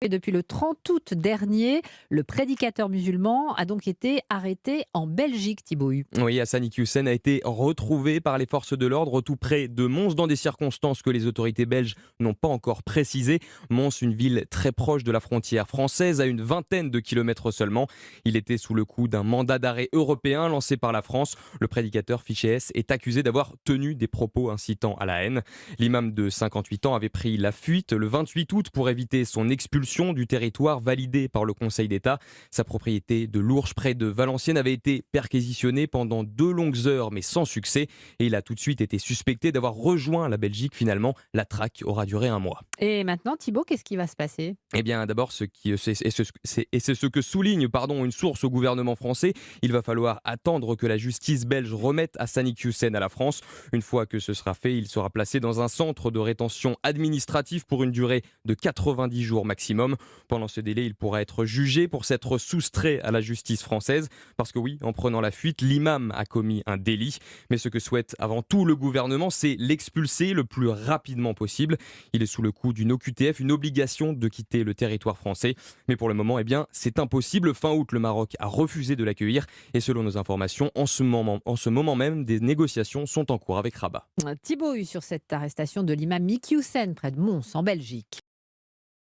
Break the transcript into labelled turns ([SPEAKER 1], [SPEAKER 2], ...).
[SPEAKER 1] Et depuis le 30 août dernier, le prédicateur musulman a donc été arrêté en Belgique, Thibaut Hu.
[SPEAKER 2] Oui, Hassani Hussein a été retrouvé par les forces de l'ordre tout près de Mons dans des circonstances que les autorités belges n'ont pas encore précisées. Mons, une ville très proche de la frontière française, à une vingtaine de kilomètres seulement. Il était sous le coup d'un mandat d'arrêt européen lancé par la France. Le prédicateur fiché S est accusé d'avoir tenu des propos incitant à la haine. L'imam de 58 ans avait pris la fuite le 28 août pour éviter son expulsion du territoire validé par le Conseil d'État. Sa propriété de Lourges, près de Valenciennes, avait été perquisitionnée pendant 2 longues heures, mais sans succès. Et il a tout de suite été suspecté d'avoir rejoint la Belgique. Finalement, la traque aura duré un mois.
[SPEAKER 1] Et maintenant, Thibaut, qu'est-ce qui va se passer?
[SPEAKER 2] Eh bien, d'abord, c'est ce que souligne une source au gouvernement français. Il va falloir attendre que la justice belge remette Hassani Hussein à la France. Une fois que ce sera fait, il sera placé dans un centre de rétention administrative pour une durée de 90 jours maximum. Pendant ce délai, il pourra être jugé pour s'être soustrait à la justice française. Parce que oui, en prenant la fuite, l'imam a commis un délit. Mais ce que souhaite avant tout le gouvernement, c'est l'expulser le plus rapidement possible. Il est sous le coup d'une OQTF, une obligation de quitter le territoire français. Mais pour le moment, eh bien, c'est impossible. Fin août, le Maroc a refusé de l'accueillir. Et selon nos informations, en ce moment même, des négociations sont en cours avec Rabat.
[SPEAKER 1] Thibaut Hu sur cette arrestation de l'imam Miki Houssen près de Mons, en Belgique.